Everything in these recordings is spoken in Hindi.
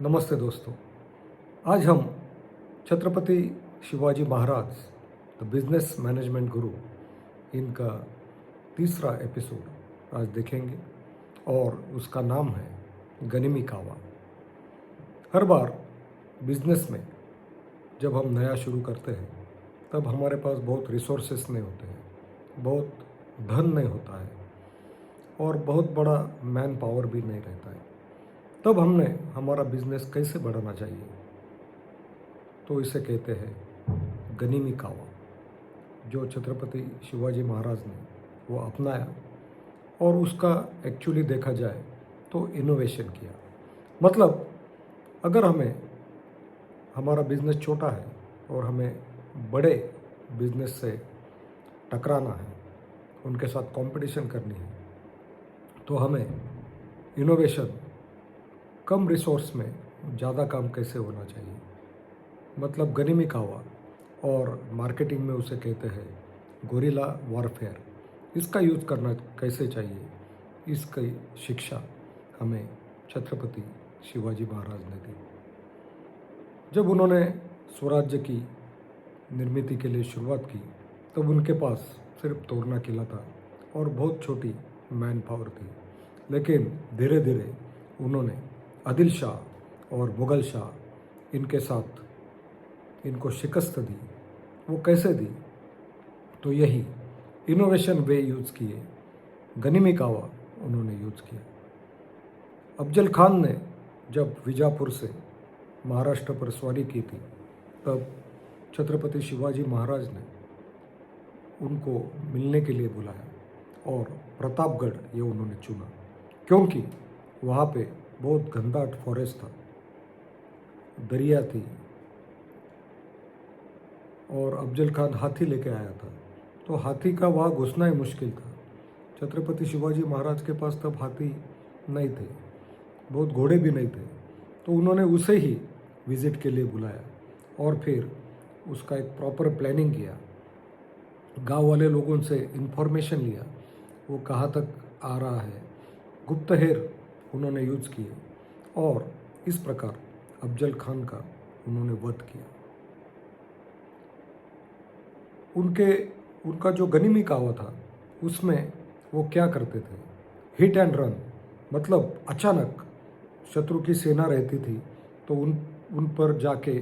नमस्ते दोस्तों। आज हम Chhatrapati Shivaji Maharaj the business management गुरु इनका तीसरा एपिसोड आज देखेंगे और उसका नाम है गनिमी कावा। हर बार बिजनेस में जब हम नया शुरू करते हैं तब हमारे पास बहुत रिसोर्सेस नहीं होते हैं, बहुत धन नहीं होता है और बहुत बड़ा मैन पावर भी नहीं रहता है। तब हमने हमारा बिजनेस कैसे बढ़ाना चाहिए, तो इसे कहते हैं गनिमी कावा, जो छत्रपति शिवाजी महाराज ने वो अपनाया और उसका एक्चुअली देखा जाए तो इनोवेशन किया। मतलब अगर हमें हमारा बिजनेस छोटा है और हमें बड़े बिजनेस से टकराना है, उनके साथ कंपटीशन करनी है, तो हमें इनोवेशन कम रिसोर्स में ज़्यादा काम कैसे होना चाहिए, मतलब गनिमी कावा, और मार्केटिंग में उसे कहते हैं गोरिल्ला वॉरफेयर, इसका यूज़ करना कैसे चाहिए, इसकी शिक्षा हमें छत्रपति शिवाजी महाराज ने दी। जब उन्होंने स्वराज्य की निर्मित के लिए शुरुआत की तब उनके पास सिर्फ तोरना किला था और बहुत छोटी मैन पावर थी, लेकिन धीरे धीरे उन्होंने आदिल शाह और मुग़ल शाह इनके साथ इनको शिकस्त दी। वो कैसे दी, तो यही इनोवेशन वे यूज़ किए, गनिमी कावा उन्होंने यूज़ किया। अफजल खान ने जब विजापुर से महाराष्ट्र पर सवारी की थी तब छत्रपति शिवाजी महाराज ने उनको मिलने के लिए बुलाया और प्रतापगढ़ ये उन्होंने चुना, क्योंकि वहाँ पे बहुत घनदाट फॉरेस्ट था, दरिया थी और अफजल खान हाथी लेके आया था, तो हाथी का वहाँ घुसना ही मुश्किल था। छत्रपति शिवाजी महाराज के पास तब हाथी नहीं थे, बहुत घोड़े भी नहीं थे, तो उन्होंने उसे ही विज़िट के लिए बुलाया और फिर उसका एक प्रॉपर प्लानिंग किया, गांव वाले लोगों से इंफॉर्मेशन लिया वो कहाँ तक आ रहा है, गुप्तहेर उन्होंने यूज़ किए और इस प्रकार अफजल खान का उन्होंने वध किया। उनका जो गनिमी कावा था उसमें वो क्या करते थे, हिट एंड रन, मतलब अचानक शत्रु की सेना रहती थी तो उन पर जाके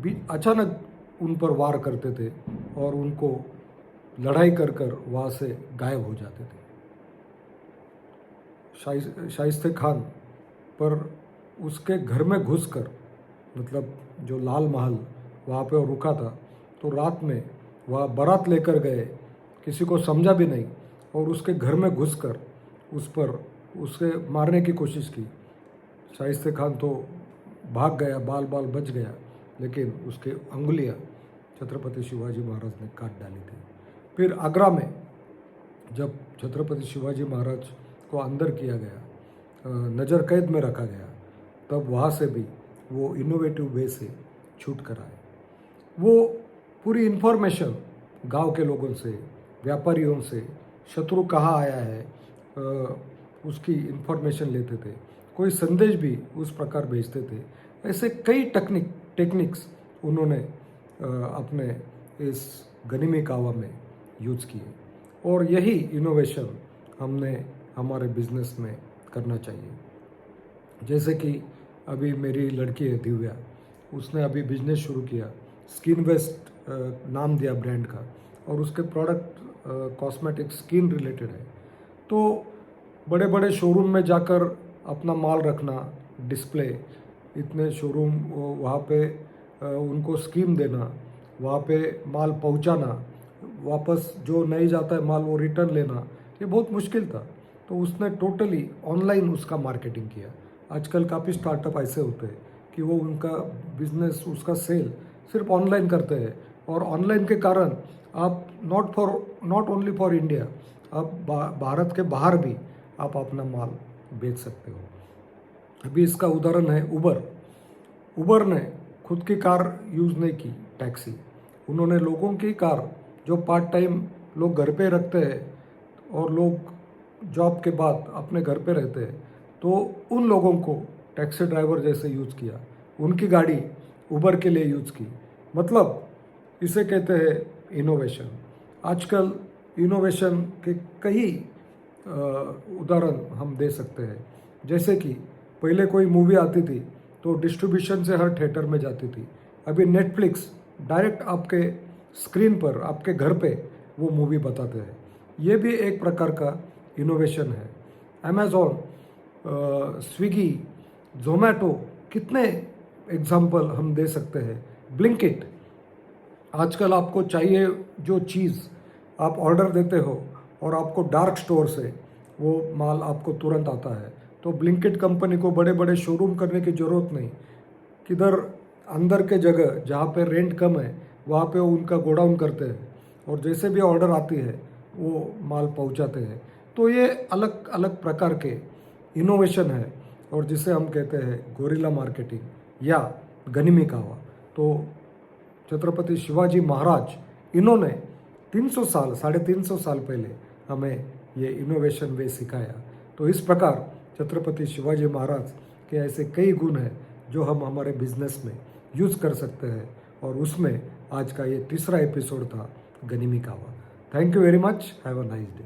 भी अचानक उन पर वार करते थे और उनको लड़ाई कर वहाँ से गायब हो जाते थे। शाइस्ते खान पर उसके घर में घुसकर, मतलब जो लाल महल वहाँ पे रुका था, तो रात में वह बारात लेकर गए, किसी को समझा भी नहीं, और उसके घर में घुसकर उसे मारने की कोशिश की। शाइस्ते खान तो भाग गया, बाल बाल बच गया, लेकिन उसके अंगुलियां छत्रपति शिवाजी महाराज ने काट डाली थी। फिर आगरा में जब छत्रपति शिवाजी महाराज को अंदर किया गया, नज़र कैद में रखा गया, तब वहाँ से भी वो इनोवेटिव वे से छूट कर आए। वो पूरी इन्फॉर्मेशन गांव के लोगों से, व्यापारियों से, शत्रु कहाँ आया है उसकी इन्फॉर्मेशन लेते थे, कोई संदेश भी उस प्रकार भेजते थे। ऐसे कई टेक्निक्स उन्होंने अपने इस गनिमी कावा में यूज़ किए और यही इनोवेशन हमने हमारे बिजनेस में करना चाहिए। जैसे कि अभी मेरी लड़की है दिव्या, उसने अभी बिजनेस शुरू किया, स्किन वेस्ट नाम दिया ब्रांड का, और उसके प्रोडक्ट कॉस्मेटिक स्किन रिलेटेड है। तो बड़े बड़े शोरूम में जाकर अपना माल रखना, डिस्प्ले, इतने शोरूम वहाँ पे उनको स्कीम देना, वहाँ पे माल पहुँचाना, वापस जो नहीं जाता है माल वो रिटर्न लेना, ये बहुत मुश्किल था। तो उसने टोटली ऑनलाइन उसका मार्केटिंग किया। आजकल काफ़ी स्टार्टअप ऐसे होते हैं कि वो उनका बिजनेस, उसका सेल सिर्फ ऑनलाइन करते हैं, और ऑनलाइन के कारण आप नॉट ओनली फॉर इंडिया, आप भारत के बाहर भी आप अपना माल बेच सकते हो। अभी इसका उदाहरण है उबर ने खुद की कार यूज़ नहीं की, टैक्सी, उन्होंने लोगों की कार, जो पार्ट टाइम लोग घर पे रखते हैं और लोग जॉब के बाद अपने घर पे रहते हैं, तो उन लोगों को टैक्सी ड्राइवर जैसे यूज़ किया, उनकी गाड़ी उबर के लिए यूज़ की। मतलब इसे कहते हैं इनोवेशन। आजकल इनोवेशन के कई उदाहरण हम दे सकते हैं। जैसे कि पहले कोई मूवी आती थी तो डिस्ट्रीब्यूशन से हर थिएटर में जाती थी। अभी नेटफ्लिक्स डायरेक्ट आपके स्क्रीन पर, आपके घर पे वो मूवी बताते हैं। ये भी एक प्रकार का इनोवेशन है। अमेज़ॉन, स्विगी, ज़ोमैटो, कितने एग्जाम्पल हम दे सकते हैं। ब्लिंकिट, आजकल आपको चाहिए जो चीज़ आप ऑर्डर देते हो और आपको डार्क स्टोर से वो माल आपको तुरंत आता है। तो ब्लिंकिट कंपनी को बड़े बड़े शोरूम करने की ज़रूरत नहीं, किधर अंदर के जगह जहाँ पे रेंट कम है वहाँ पे वो उनका गोडाउन करते हैं और जैसे भी ऑर्डर आती है वो माल पहुँचाते हैं। तो ये अलग अलग प्रकार के इनोवेशन है और जिसे हम कहते हैं गोरिल्ला मार्केटिंग या गनिमी कावा। तो छत्रपति शिवाजी महाराज, इन्होंने 300 साल, 350 साल पहले हमें ये इनोवेशन वे सिखाया। तो इस प्रकार छत्रपति शिवाजी महाराज के ऐसे कई गुण हैं जो हम हमारे बिजनेस में यूज़ कर सकते हैं और उसमें आज का ये तीसरा एपिसोड था गनिमी कावा। Thank you very much, have a nice day.